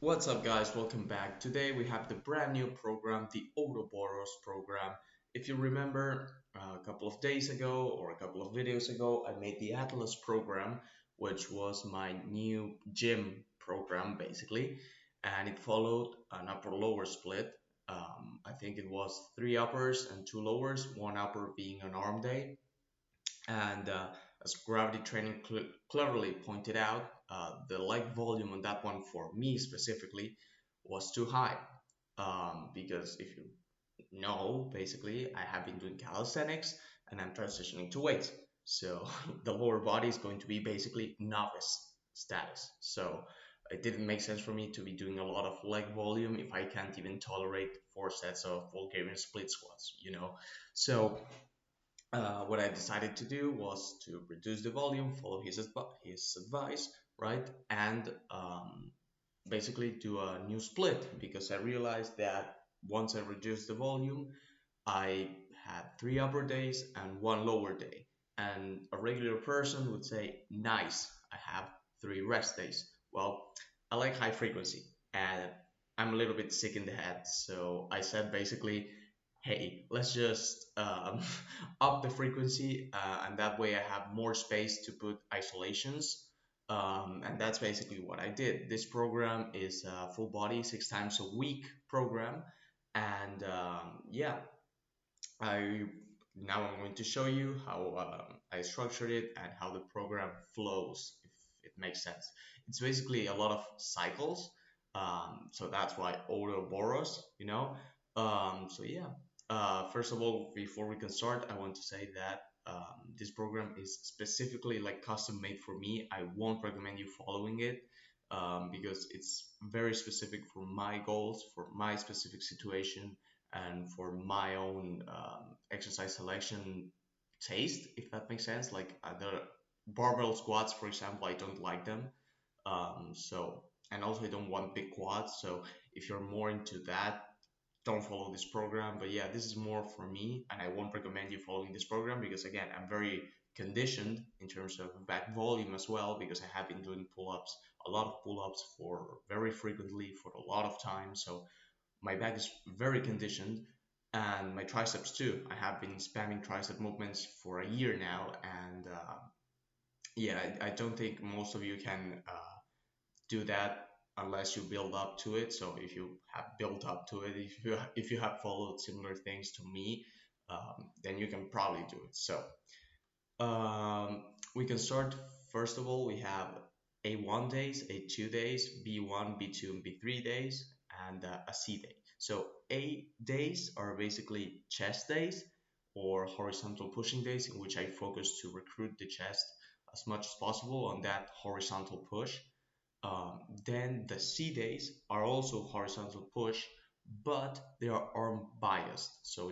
What's up, guys? Welcome back. Today we have the brand new program, the Ouroboros program. If you remember, a couple of days ago or a couple of videos ago, I made the Atlas program, which was my new gym program basically, and it followed an upper lower split. I think it was three uppers and two lowers, one upper being an arm day. And as gravity training cleverly pointed out, the leg volume on that one for me specifically was too high. Because if you know, basically, I have been doing calisthenics and I'm transitioning to weights. So the lower body is going to be basically novice status. So it didn't make sense for me to be doing a lot of leg volume if I can't even tolerate 4 sets of Bulgarian split squats. So what I decided to do was to reduce the volume, follow his advice, right, and basically do a new split because I realized that once I reduced the volume, I had three upper days and one lower day. And a regular person would say, nice, I have three rest days. Well, I like high frequency and I'm a little bit sick in the head. So I said basically, hey, let's just up the frequency, and that way I have more space to put isolations. And that's basically what I did. This program is a full body, 6 times a week program. And yeah, I now I'm going to show you how I structured it and how the program flows, if it makes sense. It's basically a lot of cycles, so that's why Ouroboros. So yeah, first of all, before we can start, I want to say that this program is specifically like custom made for me. I won't recommend you following it because it's very specific for my goals, for my specific situation, and for my own exercise selection taste, if that makes sense. Like the barbell squats, for example, I don't like them. And also I don't want big quads. So if you're more into that, don't follow this program. But yeah, this is more for me, and I won't recommend you following this program because again, I'm very conditioned in terms of back volume as well because I have been doing pull-ups, a lot of pull-ups for very frequently for a lot of time. So my back is very conditioned and my triceps too. I have been spamming tricep movements for a year now, and yeah, I don't think most of you can do that unless you build up to it. So if you have built up to it, if you have followed similar things to me, then you can probably do it. So um, we can start. First of all, we have A1 days, A2 days, B1, B2, and B3 days, and a C day. So A days are basically chest days or horizontal pushing days in which I focus to recruit the chest as much as possible on that horizontal push. Then the C days are also horizontal push, but they are arm biased. So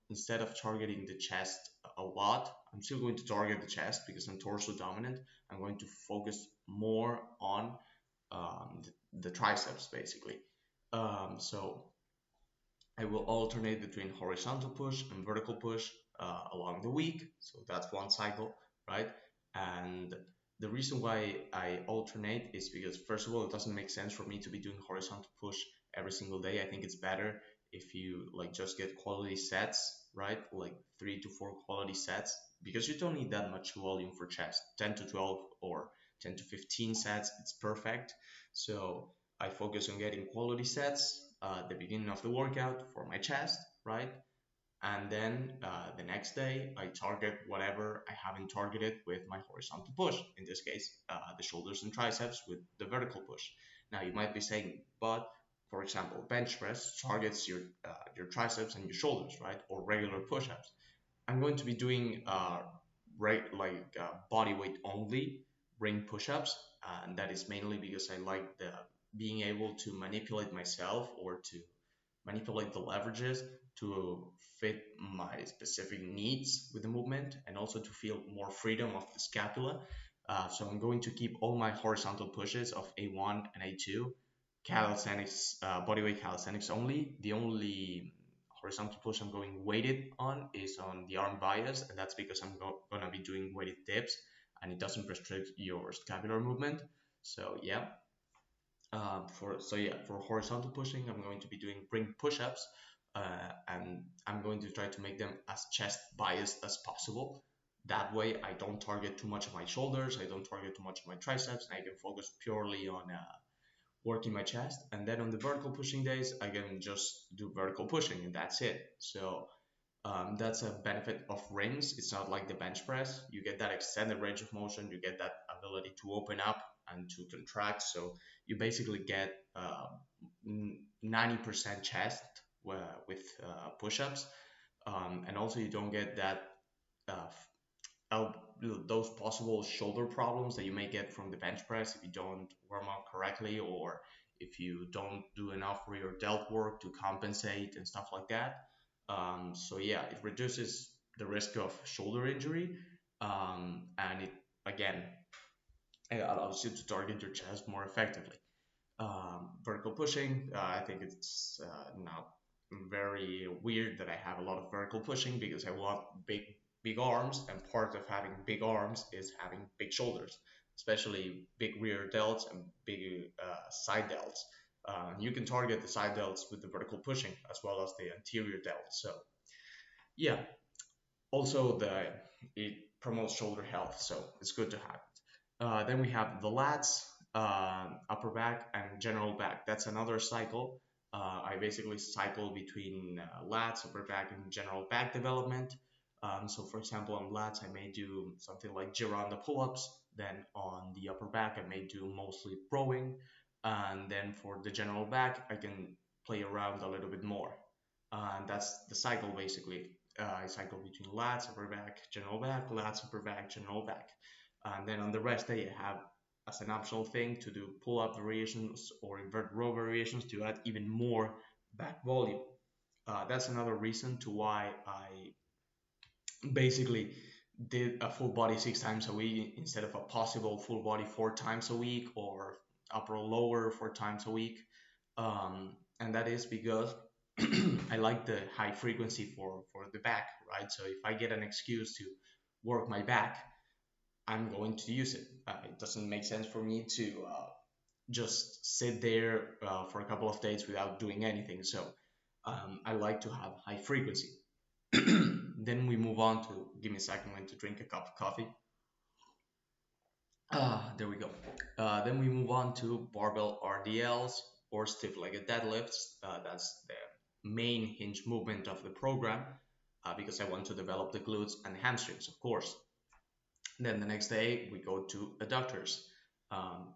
instead of targeting the chest a lot, I'm still going to target the chest because I'm torso dominant. I'm going to focus more on the triceps basically. So I will alternate between horizontal push and vertical push along the week. So that's one cycle, right? And the reason why I alternate is because, first of all, it doesn't make sense for me to be doing horizontal push every single day. I think it's better if you like just get quality sets, right? Like 3 to 4 quality sets, because you don't need that much volume for chest. 10 to 12 or 10 to 15 sets, it's perfect. So I focus on getting quality sets at the beginning of the workout for my chest, right? And then the next day, I target whatever I haven't targeted with my horizontal push. In this case, the shoulders and triceps with the vertical push. Now you might be saying, but for example, bench press targets your triceps and your shoulders, right? Or regular push-ups. I'm going to be doing body weight only ring push-ups, and that is mainly because I like the being able to manipulate myself or to manipulate the leverages to fit my specific needs with the movement and also to feel more freedom of the scapula. So I'm going to keep all my horizontal pushes of A1 and A2 calisthenics, bodyweight calisthenics only. The only horizontal push I'm going weighted on is on the arm bias, and that's because I'm gonna be doing weighted dips, and it doesn't restrict your scapular movement. So yeah, For horizontal pushing, I'm going to be doing ring push-ups, and I'm going to try to make them as chest biased as possible. That way, I don't target too much of my shoulders, I don't target too much of my triceps, and I can focus purely on working my chest. And then on the vertical pushing days, I can just do vertical pushing, and that's it. So that's a benefit of rings. It's not like the bench press. You get that extended range of motion. You get that ability to open up and to contract. So you basically get 90% chest with push-ups, and also you don't get that uh, those possible shoulder problems that you may get from the bench press if you don't warm up correctly, or if you don't do enough rear delt work to compensate and stuff like that. So yeah, it reduces the risk of shoulder injury, and it again it allows you to target your chest more effectively. Vertical pushing, I think it's not very weird that I have a lot of vertical pushing because I want big arms, and part of having big arms is having big shoulders, especially big rear delts and big side delts. You can target the side delts with the vertical pushing as well as the anterior delts. So yeah, also it promotes shoulder health, so it's good to have. Then we have the lats, upper back, and general back. That's another cycle. I basically cycle between lats, upper back, and general back development. So, for example, on lats, I may do something like Giranda pull-ups. Then on the upper back, I may do mostly rowing. And then for the general back, I can play around a little bit more. And that's the cycle basically. I cycle between lats, upper back, lats, upper back, general back. And then on the rest day, I have as an optional thing to do pull-up variations or invert row variations to add even more back volume. That's another reason to why I basically did a full body 6 times a week instead of a possible full body 4 times a week, or upper or lower 4 times a week. And that is because I like the high frequency for the back, right? So if I get an excuse to work my back, I'm going to use it. It doesn't make sense for me to just sit there for a couple of days without doing anything. So I like to have high frequency. Then we move on to, give me a second, I'm going to drink a cup of coffee. There we go. Then we move on to barbell RDLs or stiff legged deadlifts. That's the main hinge movement of the program because I want to develop the glutes and hamstrings, of course. Then the next day we go to adductors.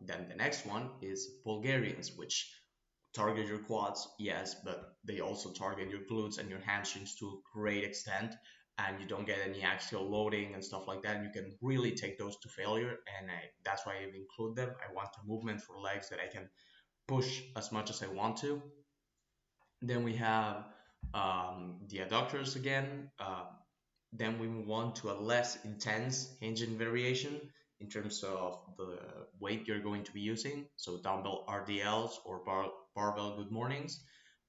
Then the next one is Bulgarians, which target your quads, yes, but they also target your glutes and your hamstrings to a great extent, and you don't get any axial loading and stuff like that. And you can really take those to failure, and that's why I include them. I want a movement for legs that I can push as much as I want to. Then we have the adductors again. Then we move on to a less intense hinging variation in terms of the weight you're going to be using. So dumbbell RDLs or barbell good mornings.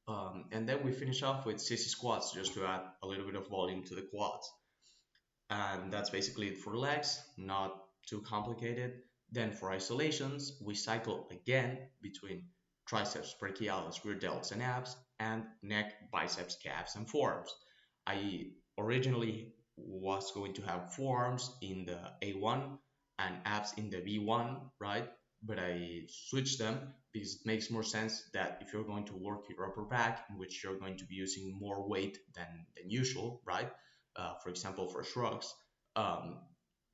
And then we finish off with sissy squats just to add a little bit of volume to the quads. And that's basically it for legs, not too complicated. Then for isolations, we cycle again between triceps, brachialis, rear delts, and abs, and neck, biceps, calves, and forearms. I originally was going to have forearms in the A1 and abs in the B1, right? But I switched them because it makes more sense that if you're going to work your upper back, in which you're going to be using more weight than usual, right? For example, for shrugs, um,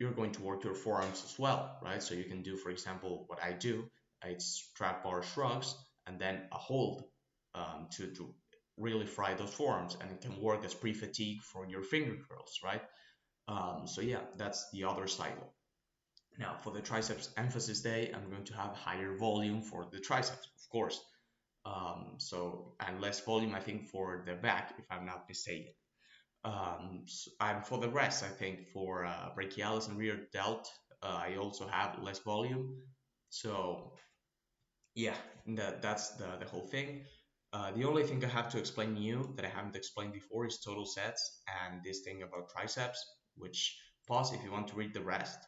you're going to work your forearms as well, right? So you can do, for example, what I do, it's trap bar shrugs and then a hold to really fry those forearms, and it can work as pre-fatigue for your finger curls, right? So yeah, that's the other cycle. Now for the triceps emphasis day, I'm going to have higher volume for the triceps, of course. And less volume, I think, for the back, if I'm not mistaken. And for the rest, I think for brachialis and rear delt, I also have less volume. So yeah, that's the whole thing. The only thing I have to explain new that I haven't explained before is total sets and this thing about triceps, which pause if you want to read the rest,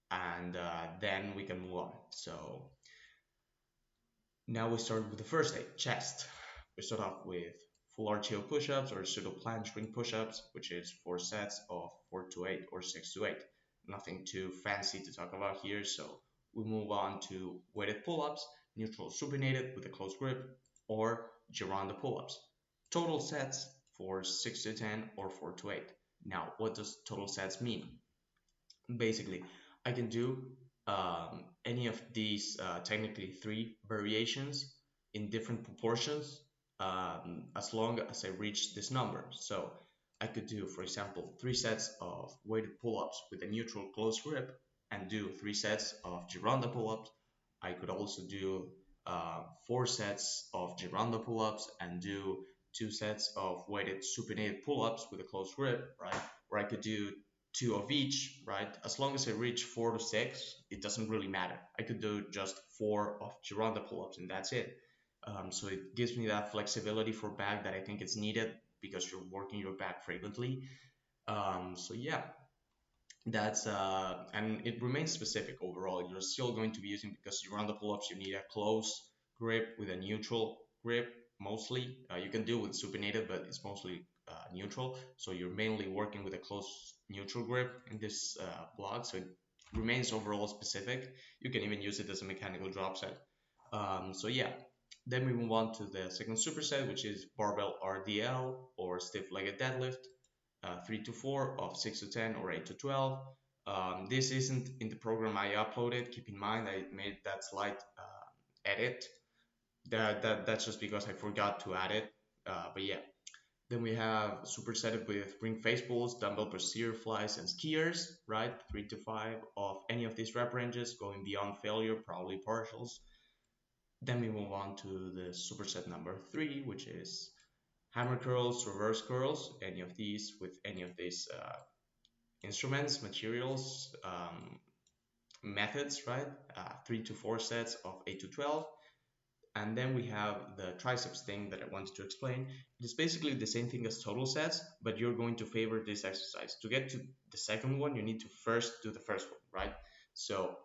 and then we can move on. So Now we start with the first day, chest. We start off with full RTO push-ups or pseudo planche ring push-ups, which is 4 sets of 4 to 8 or 6 to 8. Nothing too fancy to talk about here, so we move on to weighted pull-ups, neutral supinated with a close grip, or Gironda pull-ups. Total sets for 6 to 10 or 4 to 8. Now, what does total sets mean? Basically, I can do any of these technically three variations in different proportions as long as I reach this number. So I could do, for example, 3 sets of weighted pull-ups with a neutral close grip and do 3 sets of Gironda pull-ups. I could also do 4 sets of Gironda pull-ups and do 2 sets of weighted supinated pull-ups with a close grip, right? Or I could do two of each, right? As long as I reach 4 to 6, it doesn't really matter. I could do just 4 of Gironda pull-ups and that's it. So it gives me that flexibility for back that I think is needed because you're working your back frequently. So yeah, that's and it remains specific overall. You're still going to be using, because you run the pull-ups, you need a close grip with a neutral grip mostly. You can do with supinated, but it's mostly neutral. So you're mainly working with a close neutral grip in this block. So it remains overall specific. You can even use it as a mechanical drop set. So yeah, then we move on to the second superset, which is barbell RDL or stiff legged deadlift. 3 to 4 of 6 to 10 or 8 to 12. This isn't in the program I uploaded. Keep in mind I made that slight edit. That's just because I forgot to add it. But yeah, then we have superset with ring face pulls, dumbbell posterior flies, and skiers, right? 3 to 5 of any of these rep ranges, going beyond failure, probably partials. Then we move on to the superset number 3, which is hammer curls, reverse curls, any of these with any of these instruments, materials, methods, right? 3 to 4 sets of 8 to 12. And then we have the triceps thing that I wanted to explain. It is basically the same thing as total sets, but you're going to favor this exercise. To get to the second one, you need to first do the first one, right? So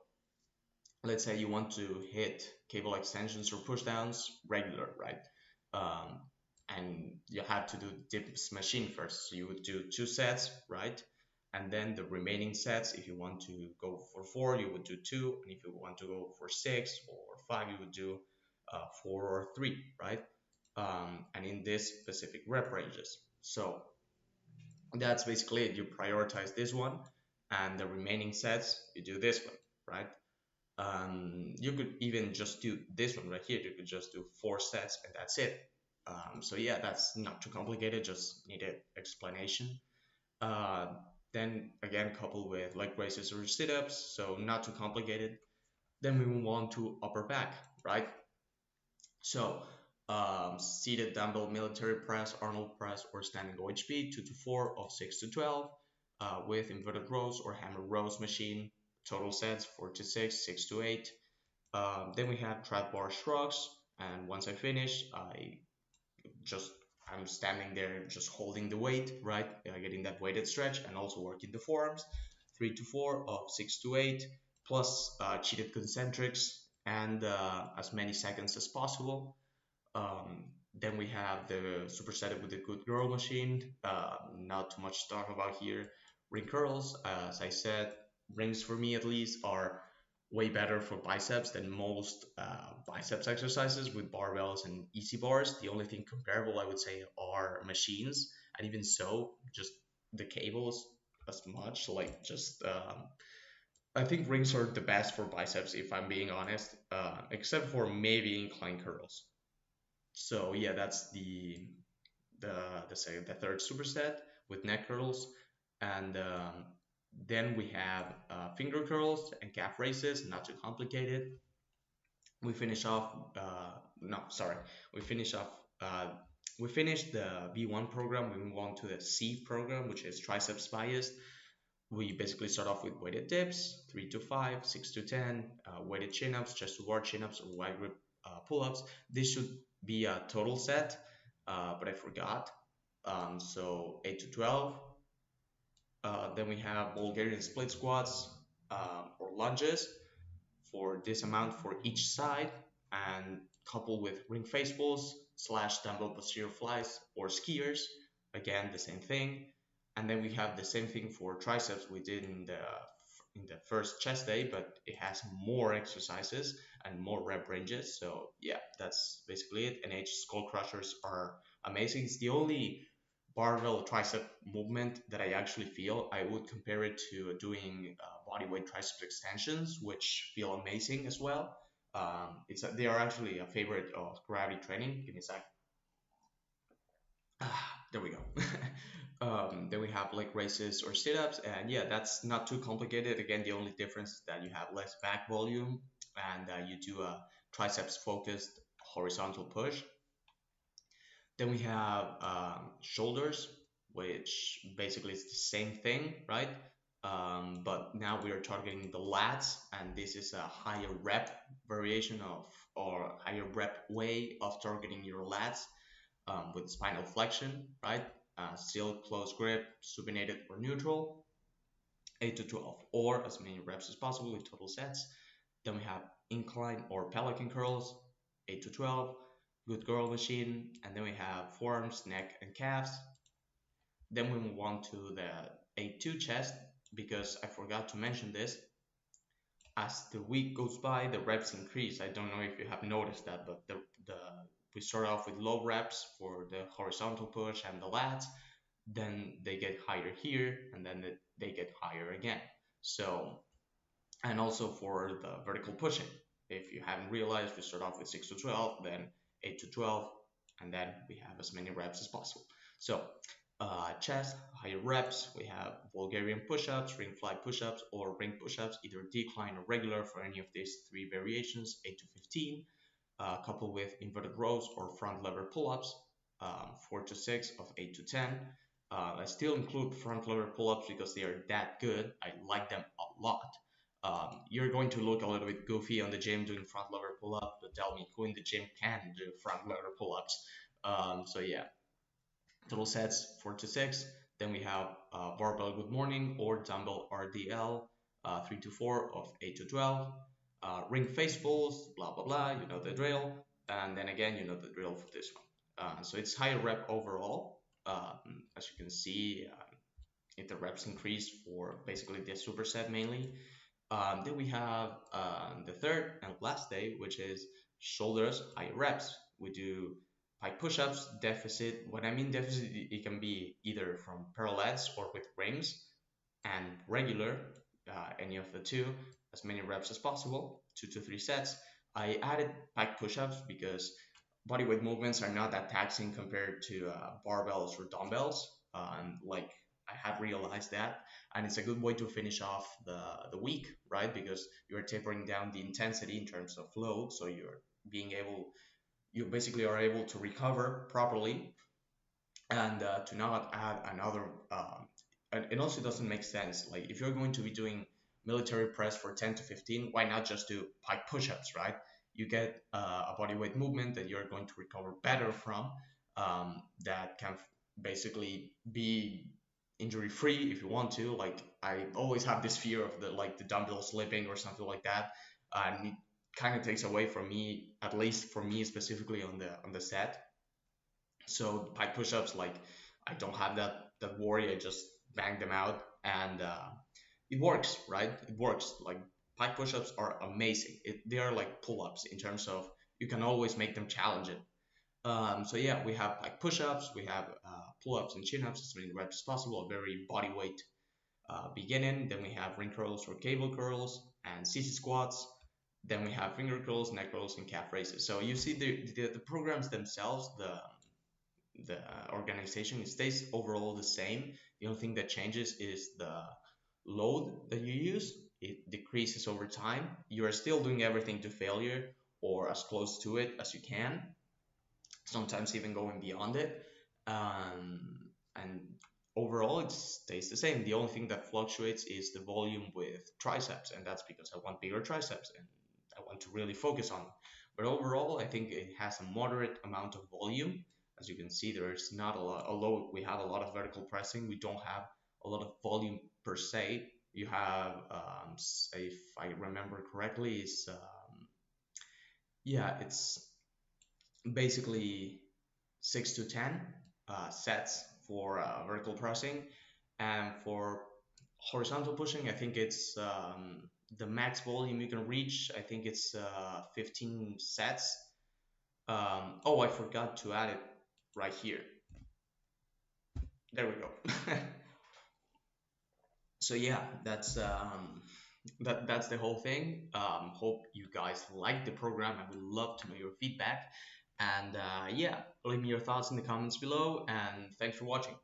let's say you want to hit cable extensions or push downs regular, right? Um, and you have to do dips machine first. So you would do 2 sets, right? And then the remaining sets, if you want to go for 4, you would do 2. And if you want to go for 6 or 5, you would do 4 or 3, right? And in this specific rep ranges. So that's basically it. You prioritize this one, and the remaining sets, you do this one, right? You could even just do this one right here. You could just do 4 sets and that's it. So yeah, that's not too complicated, just needed explanation. Uh, then again, coupled with leg raises or sit-ups, so not too complicated. Then we move on to upper back, right? So seated dumbbell military press, Arnold press, or standing OHP, 2 to 4 of 6 to 12, with inverted rows or hammer rows machine. Total sets 4 to 6, 6 to 8. Then we have trap bar shrugs, and once I finish, just I'm standing there just holding the weight, right? Getting that weighted stretch and also working the forearms. 3 to 4 of 6 to 8, plus cheated concentrics and as many seconds as possible. Then we have the superset with the good girl machine. Not too much to talk about here. Ring curls, as I said, rings for me at least are way better for biceps than most biceps exercises with barbells and easy bars. The only thing comparable I would say are machines, and even so, just the cables as much. Like just I think rings are the best for biceps if I'm being honest, except for maybe incline curls. So yeah, that's the the third superset with neck curls, and then we have finger curls and calf raises. Not too complicated. We finish off. No, sorry. We finish off. We finished the B1 program. We move on to the C program, which is triceps biased. We basically start off with weighted dips, 3 to 5, 6 to 10, weighted chin-ups, chest to bar chin-ups, or wide grip pull-ups. This should be a total set, but I forgot. So 8 to 12. Then we have Bulgarian split squats or lunges for this amount for each side, and coupled with ring face pulls slash dumbbell posterior flies or skiers. Again, the same thing. And then we have the same thing for triceps we did in the first chest day, but it has more exercises and more rep ranges. So yeah, that's basically it. NH skull crushers are amazing. It's the only barbell tricep movement that I actually feel. I would compare it to doing bodyweight tricep extensions, which feel amazing as well. They are actually a favorite of gravity training. Give me a sec. There we go. Then we have leg raises or sit-ups, and yeah, that's not too complicated. Again, the only difference is that you have less back volume, and you do a triceps focused horizontal push. Then we have shoulders, which basically is the same thing, right? But now we are targeting the lats, and this is a higher rep variation of, or higher rep way of targeting your lats with spinal flexion, right? Still close grip, supinated or neutral, 8 to 12, or as many reps as possible in total sets. Then we have incline or pelican curls, 8 to 12, good girl machine, and then we have forearms, neck, and calves. Then we move on to the A2 chest, because I forgot to mention this. As the week goes by, the reps increase. I don't know if you have noticed that, but the we start off with low reps for the horizontal push and the lats, then they get higher here, and then they get higher again. So, and also for the vertical pushing, if you haven't realized, we start off with 6 to 12, then 8 to 12, and then we have as many reps as possible. So chest, higher reps, we have Bulgarian push-ups, ring fly push-ups, or ring push-ups, either decline or regular for any of these three variations, 8 to 15, coupled with inverted rows or front lever pull-ups, 4 to 6 of 8 to 10. I still include front lever pull-ups because they are that good. I like them a lot. You're going to look a little bit goofy on the gym doing front lever pull-up, but tell me who in the gym can do front lever pull-ups. So yeah, total sets 4 to 6. Then we have barbell good morning or dumbbell RDL 3 to 4 of 8 to 12. Ring face pulls, blah blah blah, you know the drill. And then again, you know the drill for this one. So it's higher rep overall. As you can see, if the reps increase for basically the superset mainly. Then we have the third and last day, which is shoulders, high reps. We do pike push-ups, deficit. When I mean deficit, it can be either from parallettes or with rings, and regular, any of the two, as many reps as possible, 2 to 3 sets. I added pike push-ups because bodyweight movements are not that taxing compared to barbells or dumbbells. Like I have realized that, and it's a good way to finish off the week, right? Because you're tapering down the intensity in terms of load, so you basically are able to recover properly and to not add another. And it also doesn't make sense. Like if you're going to be doing military press for 10 to 15, why not just do pike push-ups, right? You get a bodyweight movement that you're going to recover better from, that can basically be injury free if you want to. Like I always have this fear of the dumbbell slipping or something like that, and it kind of takes away from me, at least for me specifically on the set. So pike push-ups, like I don't have that worry. I just bang them out, and it works, right? It works. Like pike push-ups are amazing. They are like pull-ups in terms of you can always make them challenging. So yeah, we have like push-ups, we have pull-ups and chin-ups, as many reps as possible, a very body weight beginning. Then we have ring curls or cable curls and CC squats. Then we have finger curls, neck curls, and calf raises. So you see the programs themselves, the organization, it stays overall the same. The only thing that changes is the load that you use. It decreases over time. You are still doing everything to failure or as close to it as you can, sometimes even going beyond it. And overall, it stays the same. The only thing that fluctuates is the volume with triceps, and that's because I want bigger triceps and I want to really focus on it. But overall, I think it has a moderate amount of volume. As you can see, there's not a lot, although we have a lot of vertical pressing, we don't have a lot of volume per se. You have, if I remember correctly, is yeah, it's basically 6 to 10 sets for vertical pressing, and for horizontal pushing, I think it's the max volume you can reach. I think it's 15 sets. Oh, I forgot to add it right here. There we go. So yeah, that's the whole thing. Hope you guys like the program. I would love to know your feedback. And yeah, leave me your thoughts in the comments below. And thanks for watching.